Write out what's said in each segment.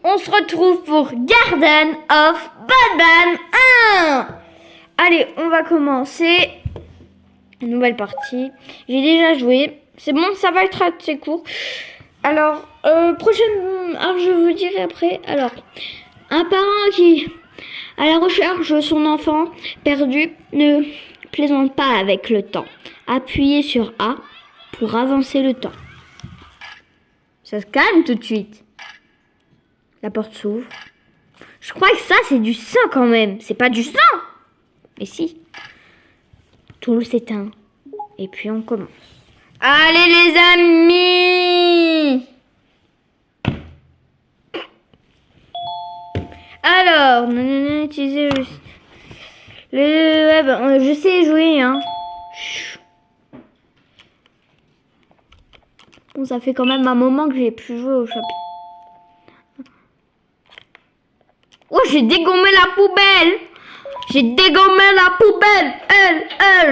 on se retrouve pour Garden of Banban 1. Allez, on va commencer. Nouvelle partie. J'ai déjà joué. C'est bon, ça va être assez court. Alors, prochaine... Alors, je vous dirai après. Alors, un parent qui, à la recherche de son enfant perdu, ne plaisante pas avec le temps. Appuyez sur A pour avancer le temps. Ça se calme tout de suite. La porte s'ouvre. Je crois que ça, c'est du sang quand même. C'est pas du sang. Mais si. Tout s'éteint. Et puis on commence. Allez les amis. Alors, utiliser le web. Je sais jouer, hein. Bon, ça fait quand même un moment que j'ai plus joué au chapitre. Oh, j'ai dégommé la poubelle. J'ai dégommé la poubelle.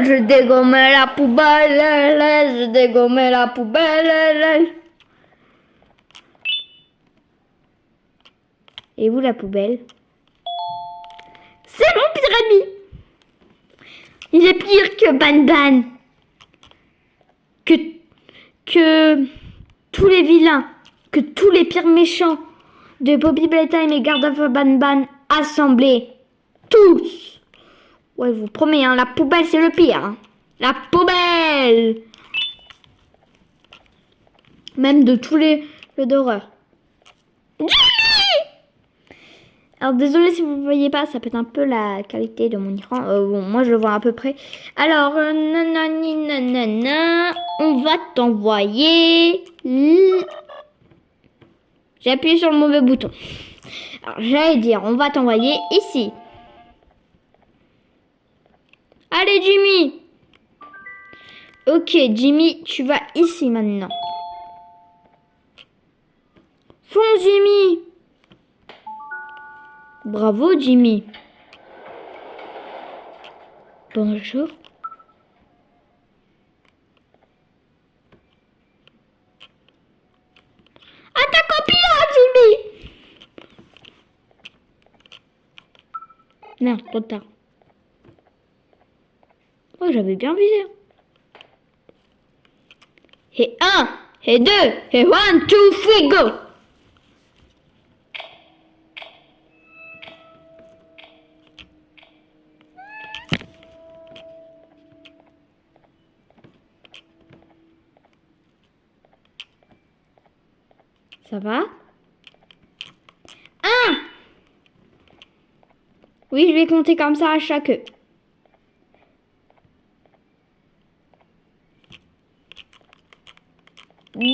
J'ai dégommé la poubelle. J'ai dégommé la poubelle. Et où la poubelle? C'est mon pire ami. Il est pire que Banban. Que tous les vilains. Que tous les pires méchants de Poppy Playtime et Garden of Banban assemblés. Tous. Ouais, je vous promets, hein, la poubelle, c'est le pire. Hein. La poubelle. Même de tous les jeux d'horreur. Alors, désolé si vous ne voyez pas, ça peut être un peu la qualité de mon écran. Bon, moi, je le vois à peu près. Alors, nanana, on va t'envoyer... J'ai appuyé sur le mauvais bouton. Alors, j'allais dire, on va t'envoyer ici. Allez, Jimmy. Ok, Jimmy, tu vas ici maintenant. Fonce, Jimmy. Bravo, Jimmy. Bonjour. Attaque au pilote, Jimmy. Merde, trop tard. Oh, j'avais bien visé. Et 1, et 2, et 1, 2, 3, go. Ça va? 1. Oui, je vais compter comme ça à chaque... 2.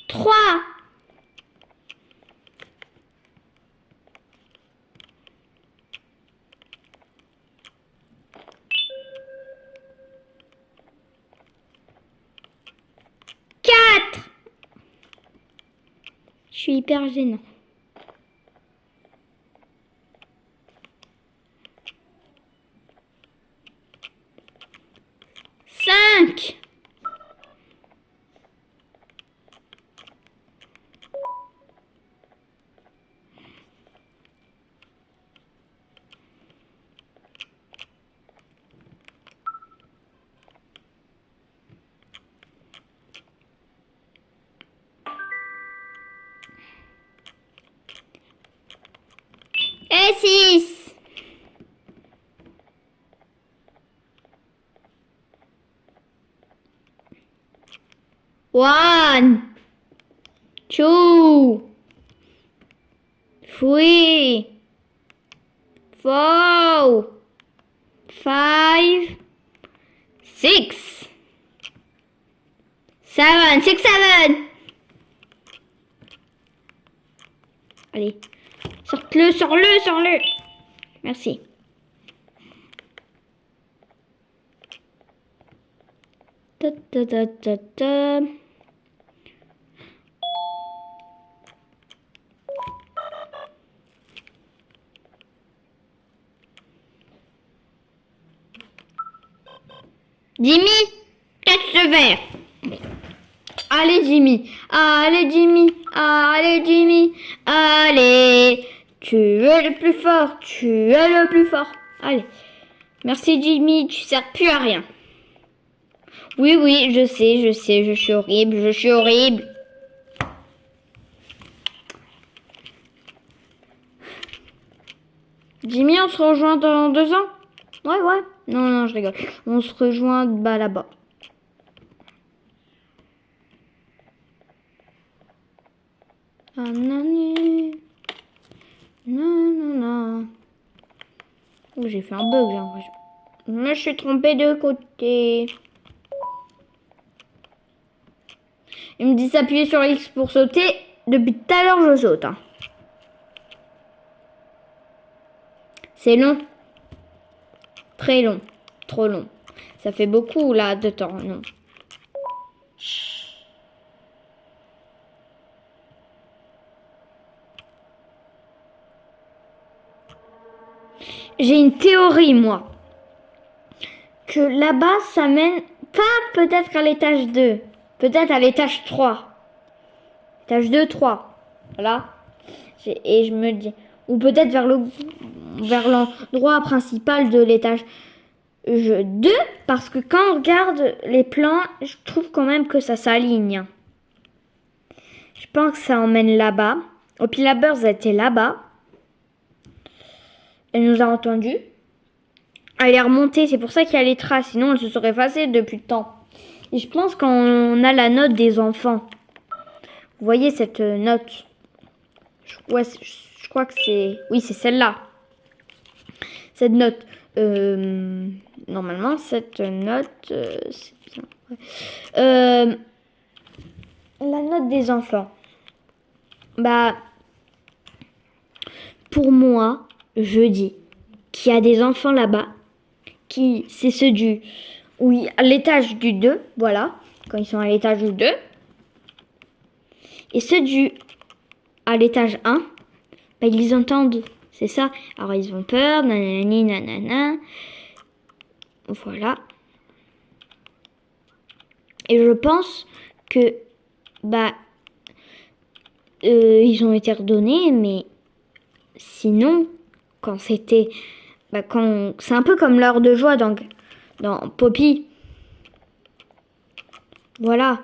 3. 4. Je suis hyper gênant. 5. 6. 1, 2, 3, 4, 5, 6. 7, 6, 7. Allez, sorte-le, sors-le, sors-le. Merci. Ta ta ta ta ta. Jimmy, cache ce verre. Allez Jimmy, allez Jimmy, allez Jimmy, allez. Tu es le plus fort, tu es le plus fort. Allez. Merci Jimmy, tu sers plus à rien. Oui, oui, je sais, je suis horrible, je suis horrible. Jimmy, on se rejoint dans 2 ans? Ouais, ouais. Non, non, je rigole. On se rejoint là-bas. Ah, non, non, non. Oh, j'ai fait un bug, j'ai l'impression. Je me suis trompée de côté. Il me dit s'appuyer sur X pour sauter. Depuis tout à l'heure, je saute. Hein. C'est long. Très long. Trop long. Ça fait beaucoup, là, de temps. Non. J'ai une théorie, moi. Que là-bas, ça mène pas peut-être à l'étage 2. Peut-être à l'étage 3. Étage 2, 3. Voilà. Et je me dis... Ou peut-être vers l'endroit principal de l'étage 2. Parce que quand on regarde les plans, je trouve quand même que ça s'aligne. Je pense que ça emmène là-bas. Et puis la Burst était là-bas. Elle nous a entendus. Elle est remontée. C'est pour ça qu'il y a les traces. Sinon, elle se serait effacée depuis le temps. Et je pense qu'on a la note des enfants. Vous voyez cette note? Ouais, je crois que c'est... Oui, c'est celle-là. Cette note. Normalement, cette note... c'est bien. Ouais. La note des enfants. Bah... Pour moi, je dis qu'il y a des enfants là-bas. C'est ceux du... Oui, à l'étage du 2. Voilà. Quand ils sont à l'étage du 2. Et ceux à l'étage 1, bah, ils les entendent. C'est ça. Alors, ils ont peur. Nanani, nanana. Voilà. Et je pense que, bah, ils ont été redonnés, mais sinon, quand c'était... Bah, c'est un peu comme l'heure de joie dans Poppy. Voilà.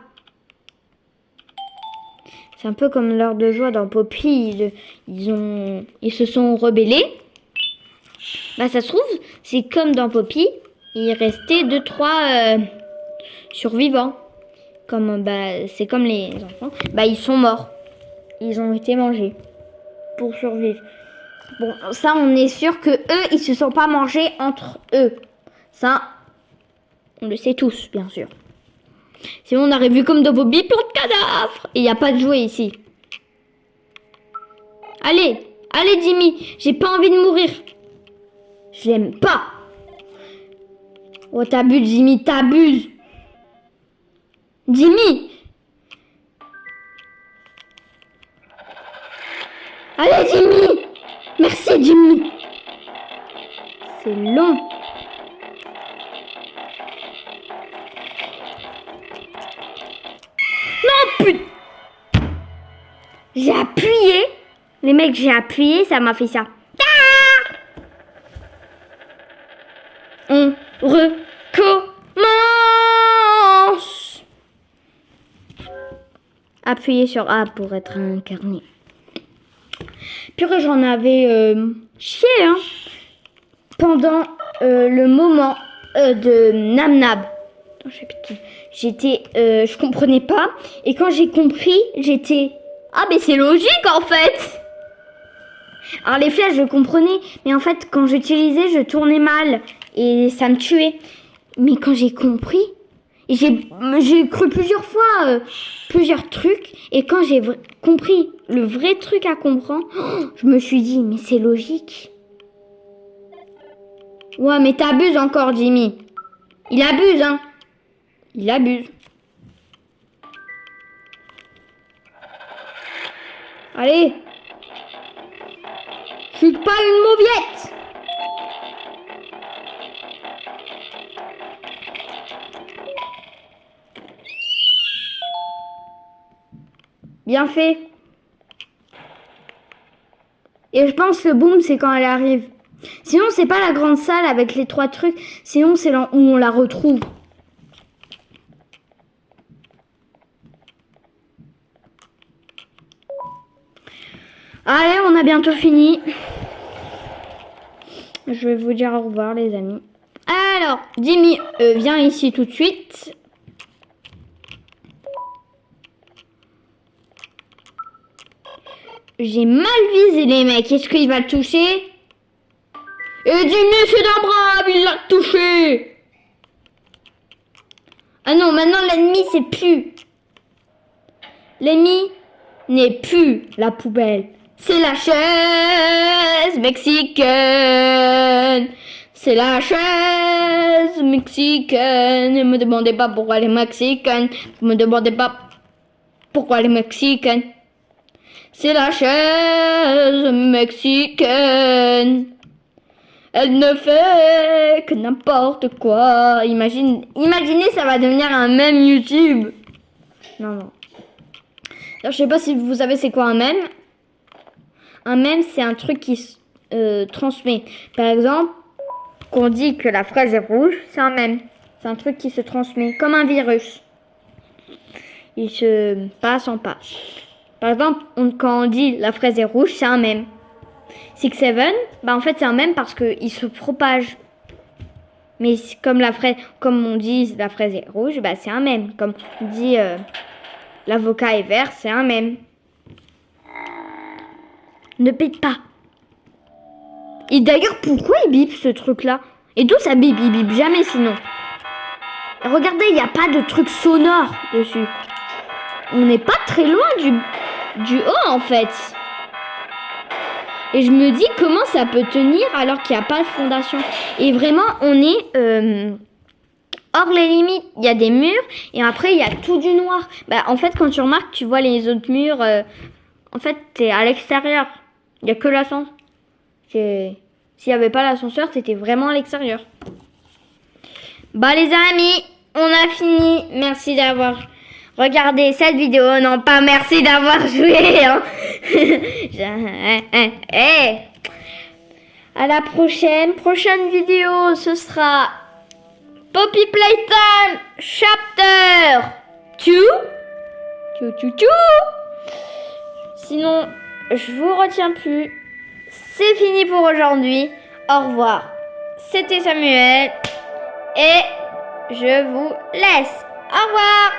C'est un peu comme l'heure de joie dans Poppy. Ils se sont rebellés. Bah, ça se trouve, c'est comme dans Poppy. Il restait 2-3 survivants. C'est comme les enfants. Bah, ils sont morts. Ils ont été mangés pour survivre. Bon, ça, on est sûr que eux, ils se sont pas mangés entre eux. Ça, on le sait tous, bien sûr. Sinon, on aurait vu comme dans Poppy plein de cadavres. Et il n'y a pas de jouet ici. Allez, allez Jimmy, j'ai pas envie de mourir. Je l'aime pas. Oh, t'abuses Jimmy, t'abuses. Jimmy. Allez Jimmy. Merci Jimmy. C'est long. Non, putain. J'ai appuyé. Les mecs, j'ai appuyé, ça m'a fait ça. Ah, on recommence. Appuyez sur A pour être incarné. Purée, j'en avais chié, hein. Pendant le moment de Nam Nab. Je comprenais pas. Et quand j'ai compris, j'étais... Ah, mais c'est logique, en fait. Alors, les flèches, je comprenais. Mais en fait, quand j'utilisais, je tournais mal. Et ça me tuait. Mais quand j'ai compris... J'ai cru plusieurs fois, plusieurs trucs. Et quand j'ai compris le vrai truc à comprendre, je me suis dit, mais c'est logique. Ouais, mais t'abuses encore, Jimmy. Il abuse, hein. Il abuse. Allez. Je suis pas une mauviette. Bien fait. Et je pense que le boom, c'est quand elle arrive. Sinon, c'est pas la grande salle avec les 3 trucs. Sinon, c'est là où on la retrouve. Allez, on a bientôt fini. Je vais vous dire au revoir, les amis. Alors, Jimmy, viens ici tout de suite. J'ai mal visé les mecs. Est-ce qu'il va le toucher? Et Jimmy, c'est d'un brave, il l'a touché. Ah non, maintenant l'ennemi, c'est plus. L'ennemi n'est plus la poubelle. C'est la chaise mexicaine. C'est la chaise mexicaine. Ne me demandez pas pourquoi elle est mexicaine. Ne me demandez pas pourquoi elle est mexicaine. C'est la chaise mexicaine. Elle ne fait que n'importe quoi. Imaginez, ça va devenir un mème YouTube. Non. Alors, je sais pas si vous savez c'est quoi un mème. Un mème, c'est un truc qui se transmet. Par exemple, qu'on dit que la fraise est rouge, c'est un mème. C'est un truc qui se transmet comme un virus. Il se passe en passe. Par exemple, quand on dit la fraise est rouge, c'est un mème. 6-7, bah en fait c'est un mème parce qu'il se propage. Mais comme on dit la fraise est rouge, bah c'est un mème. Comme on dit l'avocat est vert, c'est un mème. Ne bip pas. Et d'ailleurs, pourquoi il bip ce truc-là? Et d'où ça bip? Il bip jamais sinon. Regardez, il n'y a pas de truc sonore dessus. On n'est pas très loin du haut en fait. Et je me dis comment ça peut tenir alors qu'il n'y a pas de fondation. Et vraiment, on est hors les limites. Il y a des murs et après, il y a tout du noir. Bah, en fait, quand tu remarques, tu vois les autres murs. En fait, t'es à l'extérieur. Il n'y a que l'ascenseur. S'il n'y avait pas l'ascenseur, c'était vraiment à l'extérieur. Bah les amis, on a fini. Merci d'avoir regardé cette vidéo. Non, pas merci d'avoir joué. Hein. À la prochaine vidéo, ce sera Poppy Playtime Chapter 2. Sinon, je vous retiens plus. C'est fini pour aujourd'hui. Au revoir. C'était Samuel. Et je vous laisse. Au revoir.